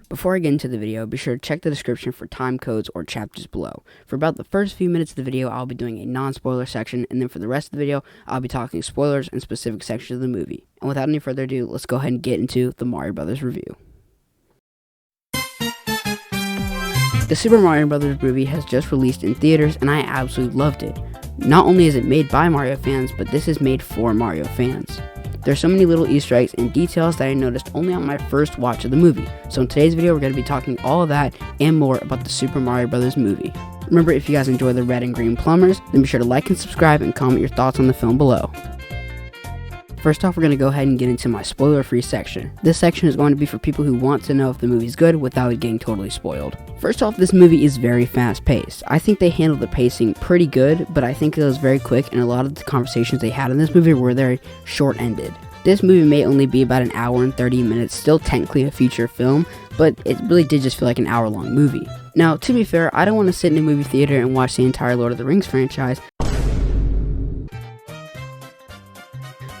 Before I get into the video, be sure to check the description for time codes or chapters below. For about the first few minutes of the video, I'll be doing a non-spoiler section, and then for the rest of the video, I'll be talking spoilers and specific sections of the movie. And without any further ado, let's go ahead and get into the Mario Brothers review. The Super Mario Brothers movie has just released in theaters, and I absolutely loved it. Not only is it made by Mario fans, but this is made for Mario fans. There's so many little Easter eggs and details that I noticed only on my first watch of the movie. So in today's video, we're going to be talking all of that and more about the Super Mario Brothers movie. Remember, if you guys enjoy the red and green plumbers, then be sure to like and subscribe and comment your thoughts on the film below. First off, we're going to go ahead and get into my spoiler-free section. This section is going to be for people who want to know if the movie's good without it getting totally spoiled. First off, this movie is very fast-paced. I think they handled the pacing pretty good, but I think it was very quick, and a lot of the conversations they had in this movie were very short-ended. This movie may only be about an hour and 30 minutes, still technically a feature film, but it really did just feel like an hour-long movie. Now, to be fair, I don't want to sit in a movie theater and watch the entire Lord of the Rings franchise,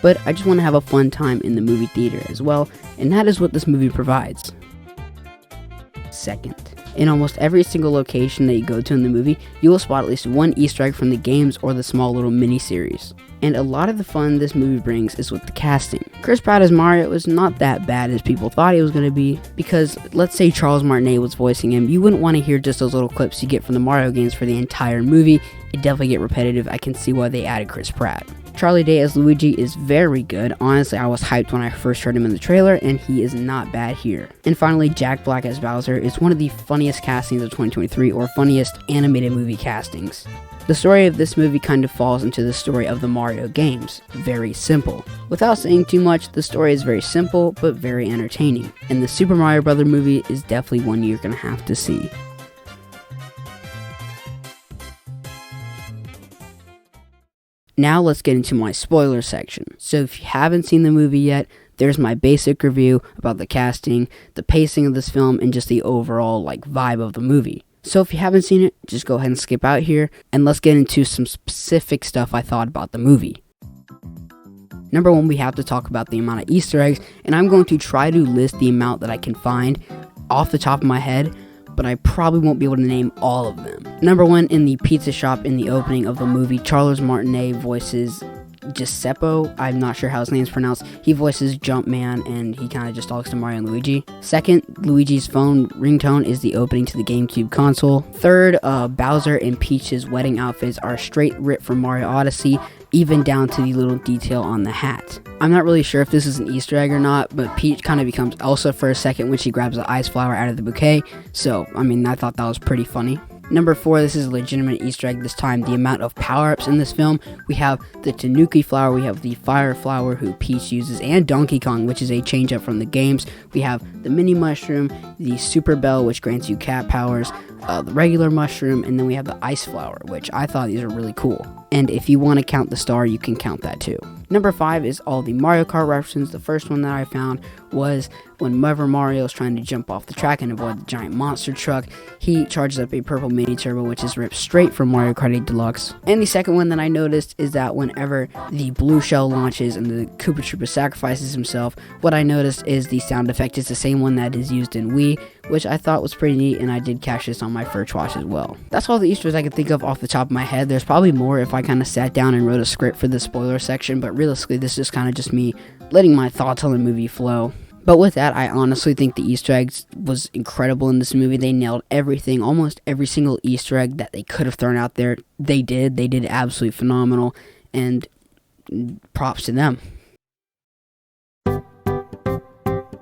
but I just want to have a fun time in the movie theater as well, and that is what this movie provides. Second, in almost every single location that you go to in the movie, you will spot at least one Easter egg from the games or the small little mini-series. And a lot of the fun this movie brings is with the casting. Chris Pratt as Mario was not that bad as people thought he was going to be, because let's say Charles Martinet was voicing him, you wouldn't want to hear just those little clips you get from the Mario games for the entire movie. It'd definitely get repetitive. I can see why they added Chris Pratt. Charlie Day as Luigi is very good. Honestly, I was hyped when I first heard him in the trailer, and he is not bad here. And finally, Jack Black as Bowser is one of the funniest castings of 2023, or funniest animated movie castings. The story of this movie kind of falls into the story of the Mario games. Very simple. Without saying too much, the story is very simple, but very entertaining. And the Super Mario Bros. Movie is definitely one you're gonna have to see. Now let's get into my spoiler section. So if you haven't seen the movie yet, there's my basic review about the casting, the pacing of this film, and just the overall vibe of the movie. So if you haven't seen it, just go ahead and skip out here, and let's get into some specific stuff I thought about the movie. Number one, we have to talk about the amount of Easter eggs, and I'm going to try to list the amount that I can find off the top of my head, but I probably won't be able to name all of them. Number one, in the pizza shop in the opening of the movie, Charles Martinet voices Giuseppe. I'm not sure how his name's pronounced. He voices Jumpman, and he kind of just talks to Mario and Luigi. Second, Luigi's phone ringtone is the opening to the GameCube console. Third, Bowser and Peach's wedding outfits are straight ripped from Mario Odyssey, even down to the little detail on the hat. I'm not really sure if this is an Easter egg or not, but Peach kind of becomes Elsa for a second when she grabs the ice flower out of the bouquet, so, I thought that was pretty funny. Number 4, this is a legitimate Easter egg this time, the amount of power-ups in this film. We have the Tanuki flower, we have the fire flower who Peach uses, and Donkey Kong, which is a change-up from the games. We have the mini mushroom, the super bell, which grants you cat powers, the regular mushroom, and then we have the ice flower, which I thought these are really cool. And if you want to count the star, you can count that too. Number 5 is all the Mario Kart references. The first one that I found was whenever Mario is trying to jump off the track and avoid the giant monster truck, he charges up a purple mini turbo, which is ripped straight from Mario Kart 8 Deluxe. And the second one that I noticed is that whenever the blue shell launches and the Koopa Troopa sacrifices himself, what I noticed is the sound effect is the same one that is used in Wii, which I thought was pretty neat, and I did catch this on my first watch as well. That's all the Easter eggs I could think of off the top of my head. There's probably more if I kind of sat down and wrote a script for the spoiler section, but realistically, this is kind of just me letting my thoughts on the movie flow. But with that, I honestly think the Easter eggs was incredible in this movie. They nailed everything, almost every single Easter egg that they could have thrown out there. They did absolutely phenomenal, and props to them.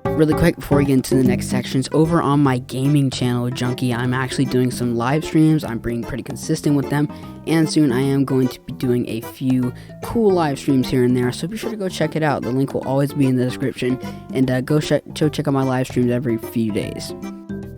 Really quick before we get into the next sections, over on my gaming channel, Junkie, I'm actually doing some live streams. I'm being pretty consistent with them, and soon I am going to be doing a few cool live streams here and there, so be sure to go check it out. The link will always be in the description, and go check out my live streams every few days.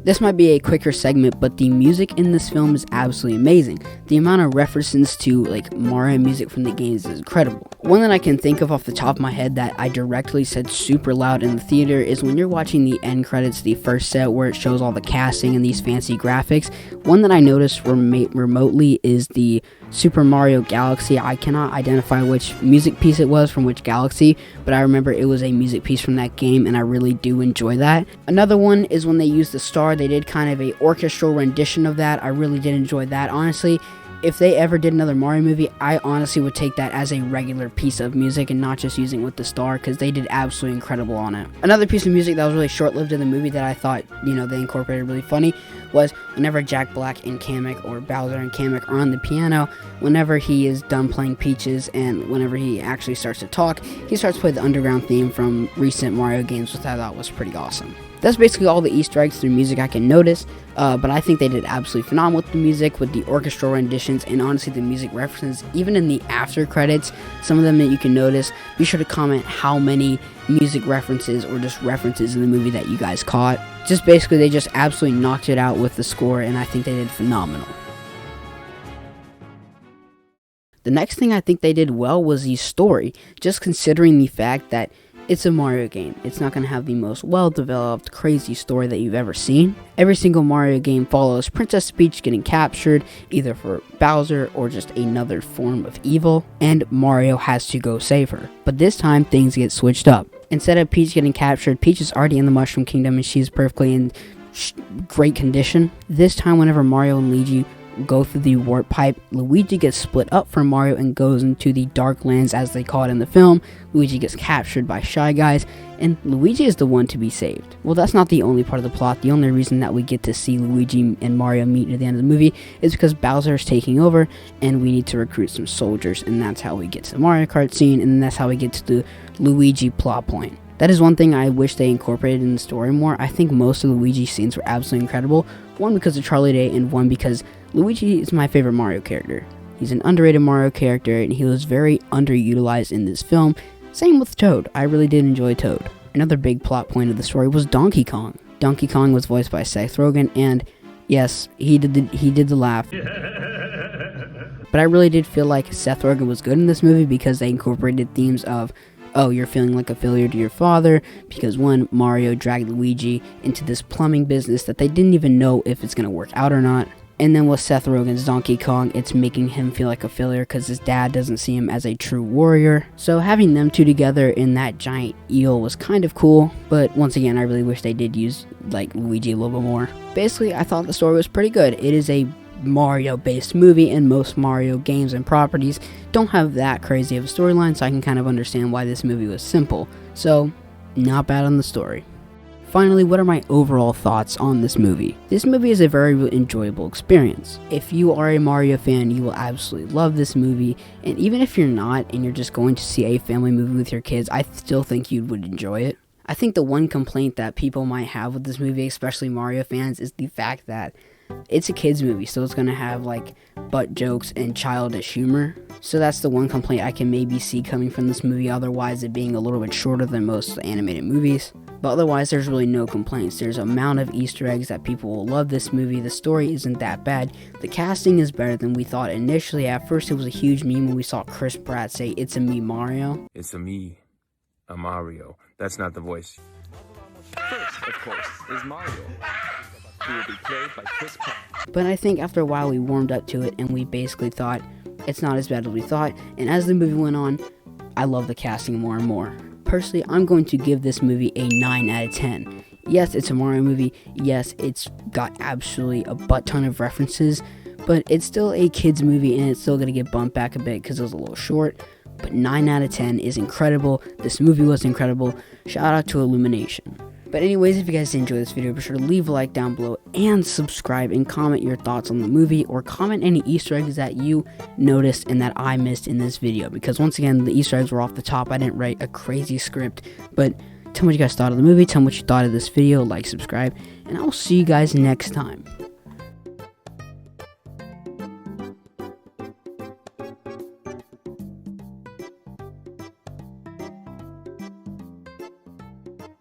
This might be a quicker segment, but the music in this film is absolutely amazing. The amount of references to Mario music from the games is incredible. One that I can think of off the top of my head that I directly said super loud in the theater is when you're watching the end credits, the first set where it shows all the casting and these fancy graphics. One that I noticed remotely is the Super Mario Galaxy. I cannot identify which music piece it was from which galaxy, but I remember it was a music piece from that game, and I really do enjoy that. Another one is when they used the star. They did kind of a orchestral rendition of that. I really did enjoy that, honestly. If they ever did another Mario movie, I honestly would take that as a regular piece of music and not just using it with the star, because they did absolutely incredible on it. Another piece of music that was really short-lived in the movie that I thought, they incorporated really funny was whenever Jack Black and Kamek, or Bowser and Kamek, are on the piano, whenever he is done playing Peaches and whenever he actually starts to talk, he starts to play the underground theme from recent Mario games, which I thought was pretty awesome. That's basically all the Easter eggs through music I can notice, but I think they did absolutely phenomenal with the music, with the orchestral renditions, and honestly the music references, even in the after credits, some of them that you can notice. Be sure to comment how many music references or just references in the movie that you guys caught. Just basically, they just absolutely knocked it out with the score, and I think they did phenomenal. The next thing I think they did well was the story, just considering the fact that it's a Mario game. It's not going to have the most well-developed, crazy story that you've ever seen. Every single Mario game follows Princess Peach getting captured, either for Bowser or just another form of evil, and Mario has to go save her. But this time, things get switched up. Instead of Peach getting captured, Peach is already in the Mushroom Kingdom and she's perfectly in great condition. This time, whenever Mario and Luigi go through the warp pipe, Luigi gets split up from Mario and goes into the Dark Lands, as they call it in the film. Luigi gets captured by Shy Guys, and Luigi is the one to be saved. Well, that's not the only part of the plot. The only reason that we get to see Luigi and Mario meet at the end of the movie is because Bowser is taking over, and we need to recruit some soldiers, and that's how we get to the Mario Kart scene, and that's how we get to the Luigi plot point. That is one thing I wish they incorporated in the story more. I think most of the Luigi scenes were absolutely incredible. One because of Charlie Day, and one because Luigi is my favorite Mario character. He's an underrated Mario character, and he was very underutilized in this film. Same with Toad. I really did enjoy Toad. Another big plot point of the story was Donkey Kong. Donkey Kong was voiced by Seth Rogen, and yes, he did the laugh. But I really did feel like Seth Rogen was good in this movie because they incorporated themes of, oh, you're feeling like a failure to your father, because one, Mario dragged Luigi into this plumbing business that they didn't even know if it's going to work out or not. And then with Seth Rogen's Donkey Kong, it's making him feel like a failure because his dad doesn't see him as a true warrior. So having them two together in that giant eel was kind of cool, but once again, I really wish they did use Luigi a little bit more. Basically, I thought the story was pretty good. It is a Mario-based movie, and most Mario games and properties don't have that crazy of a storyline, so I can kind of understand why this movie was simple. So, not bad on the story. Finally, what are my overall thoughts on this movie? This movie is a very enjoyable experience. If you are a Mario fan, you will absolutely love this movie, and even if you're not, and you're just going to see a family movie with your kids, I still think you would enjoy it. I think the one complaint that people might have with this movie, especially Mario fans, is the fact that it's a kids movie, so it's going to have butt jokes and childish humor. So that's the one complaint I can maybe see coming from this movie, otherwise it being a little bit shorter than most animated movies. But otherwise, there's really no complaints. There's an amount of Easter eggs that people will love this movie. The story isn't that bad. The casting is better than we thought initially. At first, it was a huge meme when we saw Chris Pratt say, "It's a me, Mario." It's a me, a Mario. That's not the voice. First, of course, is Mario. He will be played by Chris Pratt. But I think after a while, we warmed up to it, and we basically thought, it's not as bad as we thought. And as the movie went on, I love the casting more and more. Personally, I'm going to give this movie a 9 out of 10. Yes, it's a Mario movie. Yes, it's got absolutely a butt ton of references, but it's still a kids movie, and it's still going to get bumped back a bit because it was a little short. But 9 out of 10 is incredible. This movie was incredible. Shout out to Illumination. But anyways, if you guys did enjoy this video, be sure to leave a like down below and subscribe and comment your thoughts on the movie, or comment any Easter eggs that you noticed and that I missed in this video. Because once again, the Easter eggs were off the top. I didn't write a crazy script, but tell me what you guys thought of the movie, tell me what you thought of this video, like, subscribe, and I will see you guys next time.